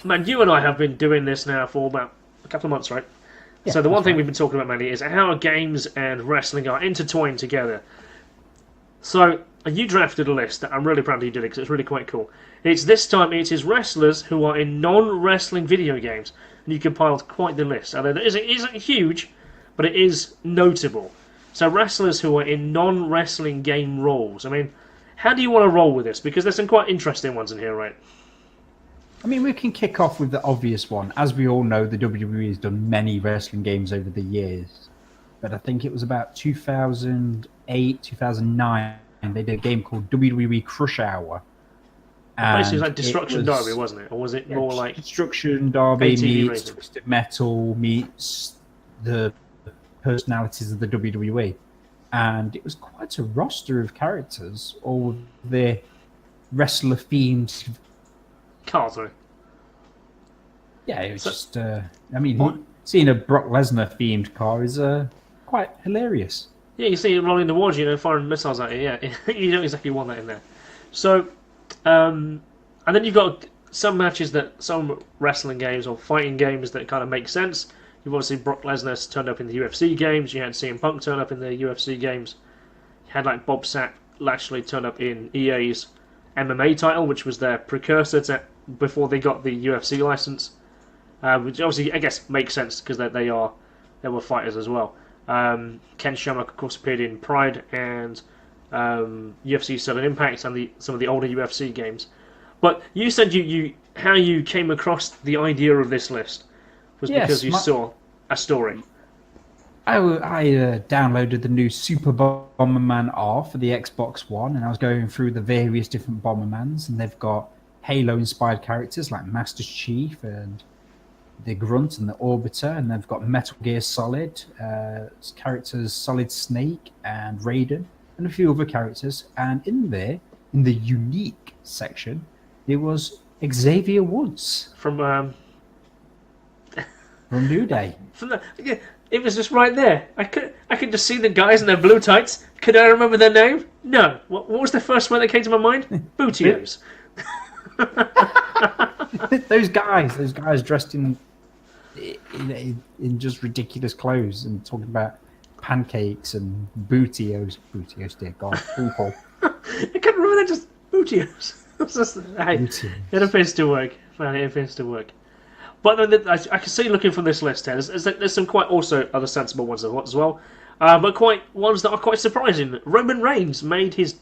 Man, you and I have been doing this now for about a couple of months, right? Yeah, So the one that's thing right. we've been talking about mainly is how games and wrestling are intertwined together. So you drafted a list that I'm really proud of you did because it's really quite cool. It's this time it is wrestlers who are in non-wrestling video games, and you compiled quite the list. Although it isn't huge, but it is notable. So wrestlers who are in non-wrestling game roles. I mean, how do you want to roll with this? Because there's some quite interesting ones in here, right? I mean, we can kick off with the obvious one. As we all know, the WWE has done many wrestling games over the years. But I think it was about 2008, 2009, they did a game called WWE Crush Hour. Basically, it's And like it Destruction Derby, was wasn't it? Or was it more like Destruction Derby ATV meets racing? Twisted Metal meets the personalities of the WWE. And it was quite a roster of characters, all with their wrestler themed. Carter. Yeah, it was So, just. I mean, what? seeing a Brock Lesnar themed car is quite hilarious. Yeah, you see it rolling towards you, firing missiles at you. Yeah, you don't exactly want that in there. So, and then you've got some wrestling games or fighting games that kind of make sense. You've obviously Brock Lesnar turned up in the UFC games. You had CM Punk turn up in the UFC games. You had like Bob Sapp actually turn up in EA's MMA title, which was their precursor to before they got the UFC license. Which obviously I guess makes sense because they were fighters as well. Ken Shamrock of course appeared in Pride and UFC Sudden Impact and some of the older UFC games. But you said how you came across the idea of this list was because Yes, you saw a story. I downloaded the new Super Bomberman R for the Xbox One, and I was going through the various different Bombermans, and they've got Halo-inspired characters like Master Chief and the Grunt and the Orbiter, and they've got Metal Gear Solid characters, Solid Snake and Raiden, and a few other characters. And in there, in the unique section, there was Xavier Woods From from New Day. yeah, it was just right there. I could just see the guys in their blue tights. Could I remember their name? No. What was the first one that came to my mind? Bootios. those guys dressed in just ridiculous clothes and talking about pancakes and bootios, dear God, people. I can't remember that. Just Bootios. Hey, Bootios. it appears to work. Man, it appears to work. But then I can see looking from this list here, there's some quite also other sensible ones as well, but quite ones that are quite surprising. Roman Reigns made his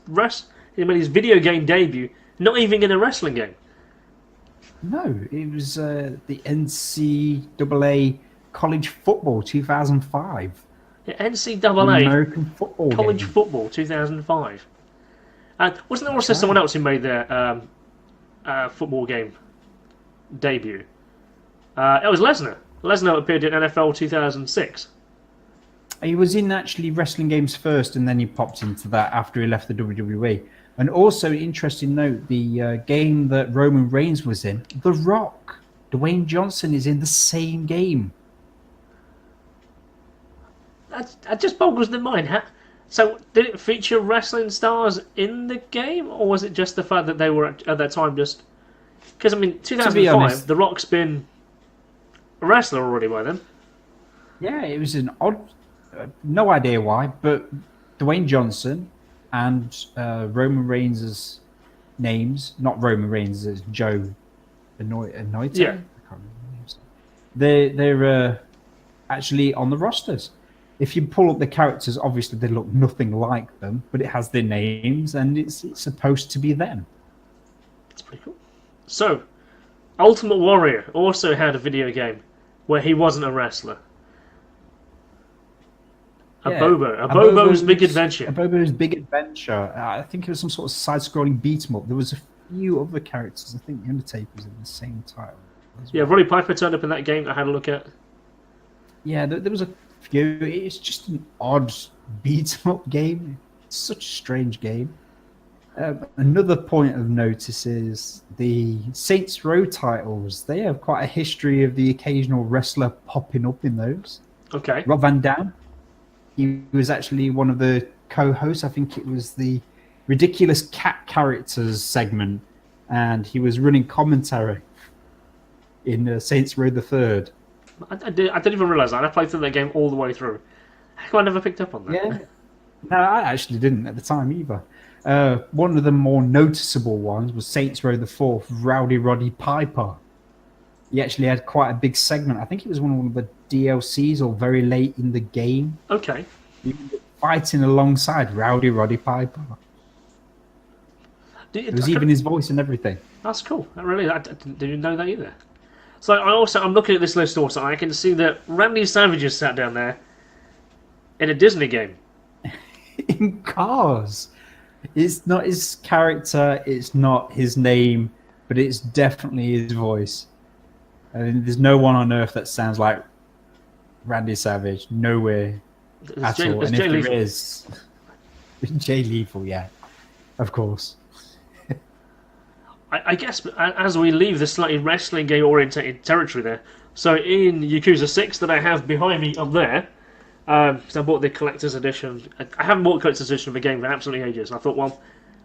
video game debut, not even in a wrestling game. No, it was the NCAA College Football 2005. Yeah, The NCAA American football College game. Football 2005. And wasn't there also That's someone right. else who made their football game debut? It was Lesnar. Lesnar appeared in NFL 2006. He was in actually wrestling games first, and then he popped into that after he left the WWE. And also, interesting note, the game that Roman Reigns was in, The Rock, Dwayne Johnson is in the same game. That just boggles the mind. So, did it feature wrestling stars in the game, or was it just the fact that they were at that time just... Because, I mean, To be 2005, honest, The Rock's been a wrestler already by then. yeah, it was an odd, no idea why, but Dwayne Johnson and Roman Reigns' names, not Roman Reigns, it's Joe Anoita. Yeah. I can't remember the names. They're actually on the rosters. If you pull up the characters, obviously they look nothing like them, but it has their names and it's supposed to be them. It's pretty cool. So, Ultimate Warrior also had a video game where he wasn't a wrestler. Yeah, Abobo's Big Adventure. Abobo's Big Adventure. I think it was some sort of side-scrolling beat 'em up. There was a few other characters. I think The Undertaker was in the same title. Yeah, Roddy Piper turned up in that game I had a look at. Yeah, there was a few. It's just an odd beat 'em up game. It's such a strange game. Another point of notice is the Saints Row titles. They have quite a history of the occasional wrestler popping up in those. Okay. Rob Van Dam. He was actually one of the co-hosts. I think it was the Ridiculous Cat Characters segment, and he was running commentary. in Saints Row the Third. I didn't even realise that. I played through that game all the way through. How come I never picked up on Yeah, that? no, I actually didn't at the time either. One of the more noticeable ones was Saints Row the Fourth, Rowdy Roddy Piper. He actually had quite a big segment. I think it was one of the DLCs or very late in the game. Okay. He was fighting alongside Rowdy Roddy Piper. It was even his voice and everything. That's cool. I didn't know that either. So I'm looking at this list also, and I can see that Randy Savage is sat down there in a Disney game. In Cars. It's not his character, it's not his name, but it's definitely his voice. I mean, there's no one on earth that sounds like Randy Savage. Nowhere at all. And if there is, Jay Lethal, yeah, of course. I guess as we leave this slightly wrestling game orientated territory there, so in Yakuza 6 that I have behind me up there, because I bought the collector's edition. I haven't bought the collector's edition of the game for absolutely ages. And I thought, well,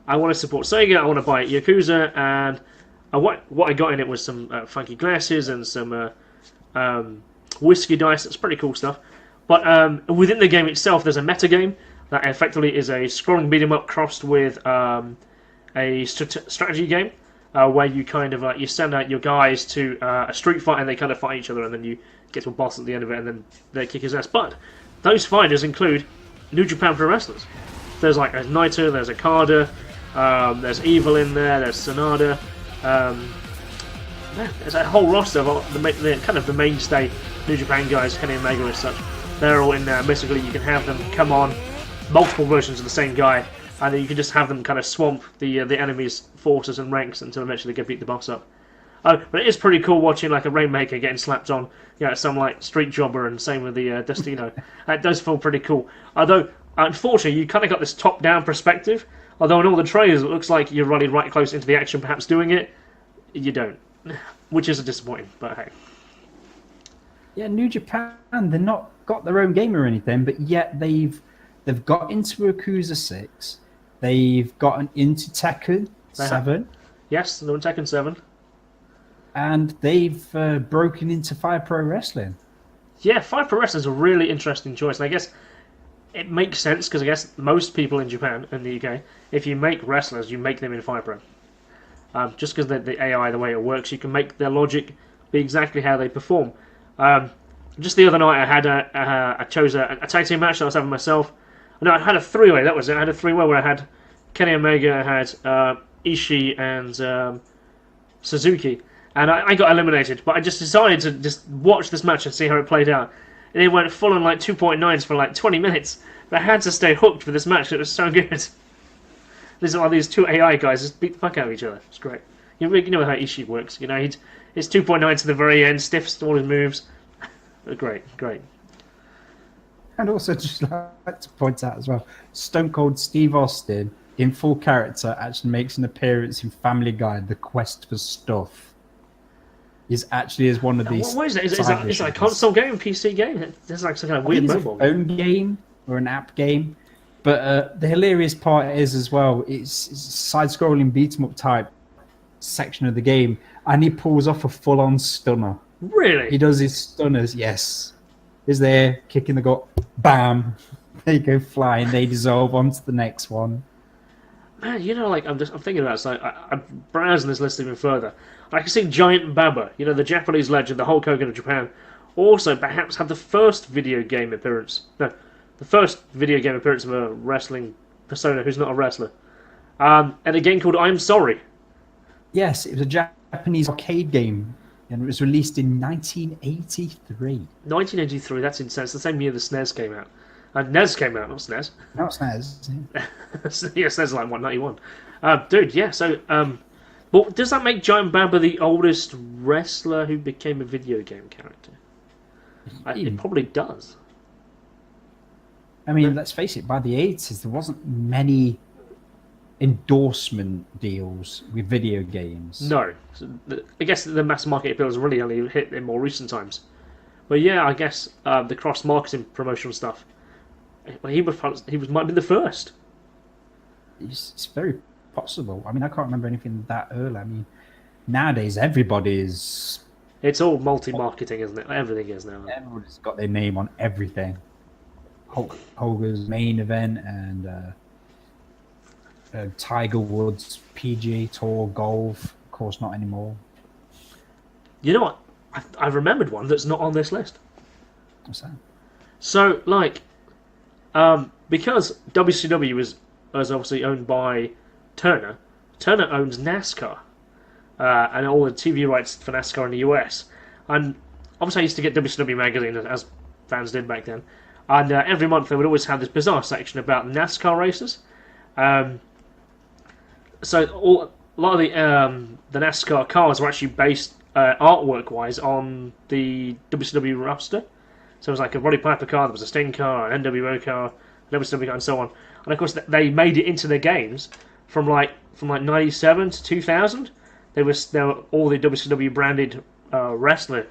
I want to support Sega. I want to buy Yakuza, and what I got in it was some funky glasses and some whiskey dice. It's pretty cool stuff. But within the game itself, there's a meta game that effectively is a scrolling beat 'em up crossed with a strategy game. Where you kind of you send out your guys to a street fight and they kind of fight each other, and then you get to a boss at the end of it, and then they kick his ass. But those fighters include New Japan Pro Wrestlers. There's like a Naito, there's Okada, there's Evil in there, there's Sonada. There's a whole roster of the kind of the mainstay New Japan guys, Kenny Omega and such. They're all in there. Basically, you can have them come on, multiple versions of the same guy, and then you can just have them kind of swamp the enemy's forces and ranks until eventually they beat the boss up. But it is pretty cool watching like a Rainmaker getting slapped on, some like street jobber, and same with the Destino. It does feel pretty cool. Although, unfortunately, you kind of got this top-down perspective. Although in all the trailers, it looks like you're running right close into the action, perhaps doing it. You don't, which is disappointing. But hey. Yeah, New Japan, they've not got their own game or anything, but yet they've got into Yakuza 6. They've gotten into Tekken 7. Yes, they're in Tekken 7. And they've broken into Fire Pro Wrestling. Yeah, Fire Pro Wrestling is a really interesting choice. And I guess it makes sense because I guess most people in Japan and the UK, if you make wrestlers, you make them in Fire Pro. Just because the AI, the way it works, you can make their logic be exactly how they perform. Just the other night, I chose a tag team match that I was having myself. No, I had a three-way. That was it. I had a three-way where I had Kenny Omega, I had Ishii, and Suzuki. And I got eliminated, but I just decided to just watch this match and see how it played out. And it went full on like 2.9s for like 20 minutes. But I had to stay hooked for this match. It was so good. These two AI guys just beat the fuck out of each other. It's great. You know how Ishii works. It's 2.9 to the very end, stiffs all his moves. Great. And also, just like to point out as well, Stone Cold Steve Austin, in full character, actually makes an appearance in Family Guy, The Quest for Stuff. Is one of these. What is that? Is that a console game, PC game? That's like some kind of weird mobile game. Own game or an app game. But the hilarious part is as well, it's a side-scrolling beat-em-up type section of the game, and he pulls off a full-on stunner. Really? He does his stunners, yes. He's there, kicking the gut, bam. They go flying, they dissolve onto the next one. Man, I'm thinking about it. So I'm browsing this list even further. I can see Giant Baba, the Japanese legend, the Hulk Hogan of Japan, also perhaps had the first video game appearance. No, the first video game appearance of a wrestling persona who's not a wrestler. And a game called I'm Sorry. Yes, it was a Japanese arcade game, and it was released in 1983. 1983, that's insane. It's the same year the SNES came out. And NES came out, not SNES. Not SNES. Yeah, SNES is like 191. Dude, yeah, so... But does that make Giant Baba the oldest wrestler who became a video game character? It probably does. I mean, let's face it, by the 80s, there wasn't many endorsement deals with video games. No. I guess the mass market appeal has really only hit in more recent times. But yeah, I guess the cross-marketing promotional stuff, he might have been the first. It's very possible. I mean, I can't remember anything that early. I mean, nowadays everybody is It's all multi-marketing, isn't it? Everything is now. Everyone's got their name on everything. Hulk Hogan's main event and Tiger Woods PG Tour Golf. Of course, not anymore. You know what? I've remembered one that's not on this list. What's that? So, like, because WCW was obviously owned by Turner, Turner owns NASCAR and all the TV rights for NASCAR in the US. And obviously, I used to get WCW magazine as fans did back then. And every month they would always have this bizarre section about NASCAR races. So a lot of the NASCAR cars were actually based artwork-wise on the WCW roster. So it was like a Roddy Piper car, there was a Sting car, an NWO car, an WCW car, and so on. And of course, they made it into their games from like '97 to 2000. There were all the WCW branded wrestler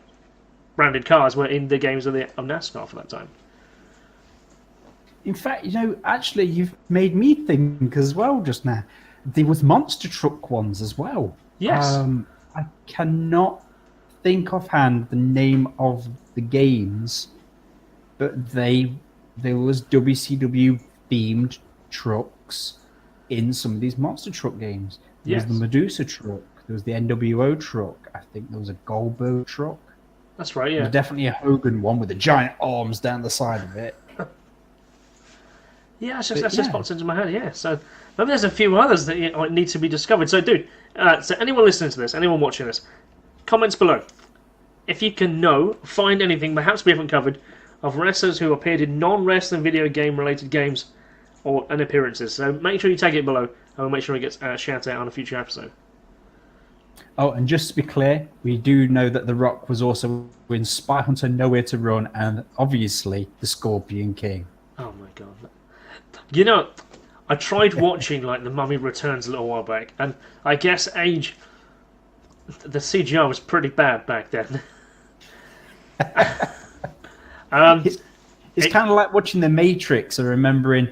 branded cars were in the games of NASCAR for that time. In fact, actually, you've made me think as well just now. There was monster truck ones as well. Yes. I cannot think offhand the name of the games, but there was WCW themed trucks in some of these monster truck games. There was the Medusa truck. There was the NWO truck. I think there was a Goldberg truck. That's right. Yeah. There's definitely a Hogan one with the giant arms down the side of it. Yeah, that's just popped into my head. Yeah, so maybe there's a few others that need to be discovered. So, dude, so anyone listening to this, anyone watching this, comments below. If you can find anything perhaps we haven't covered of wrestlers who appeared in non-wrestling video game related games and appearances. So make sure you tag it below, and we'll make sure it gets shouted out on a future episode. Oh, and just to be clear, we do know that The Rock was also in Spy Hunter, Nowhere to Run, and obviously the Scorpion King. Oh my god. I tried watching like The Mummy Returns a little while back, and I guess the CGI was pretty bad back then. It's kind of like watching The Matrix and remembering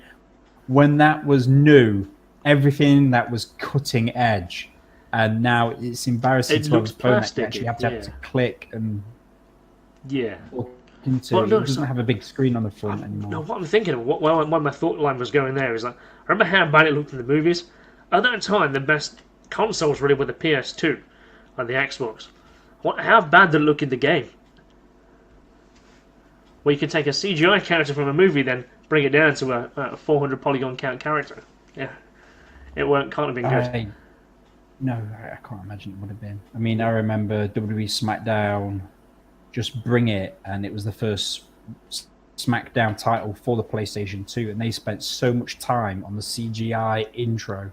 when that was new, everything that was cutting edge, and now it's embarrassing to have a phone that you actually have to click and into. It doesn't have a big screen on the front anymore. No, what I'm thinking of, what my thought line was going there is like, I remember how bad it looked in the movies. At that time, the best consoles really were the PS2 and the Xbox. How bad did it look in the game? Where you could take a CGI character from a movie, then bring it down to a 400 polygon count character. Yeah, it can't have been good. No, I can't imagine it would have been. I mean, I remember WWE SmackDown. Just Bring It, and it was the first SmackDown title for the PlayStation 2, and they spent so much time on the CGI intro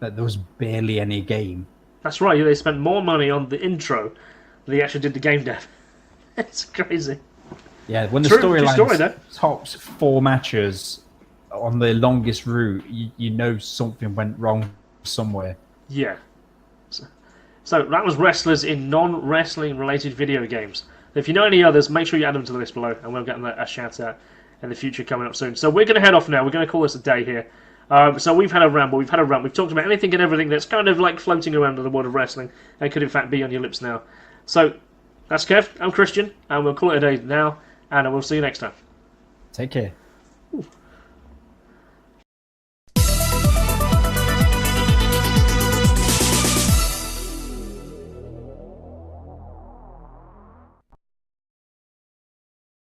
that there was barely any game. That's right, they spent more money on the intro than they actually did the game dev. It's crazy. Yeah, when the storyline tops 4 matches on the longest route, you know something went wrong somewhere. Yeah. So that was wrestlers in non-wrestling related video games. If you know any others, make sure you add them to the list below, and we'll get them a shout out in the future coming up soon. So we're going to head off now. We're going to call this a day here. So we've had a ramble. We've talked about anything and everything that's kind of like floating around in the world of wrestling and could in fact be on your lips now. So that's Kev. I'm Christian, and we'll call it a day now, and we'll see you next time. Take care. Ooh.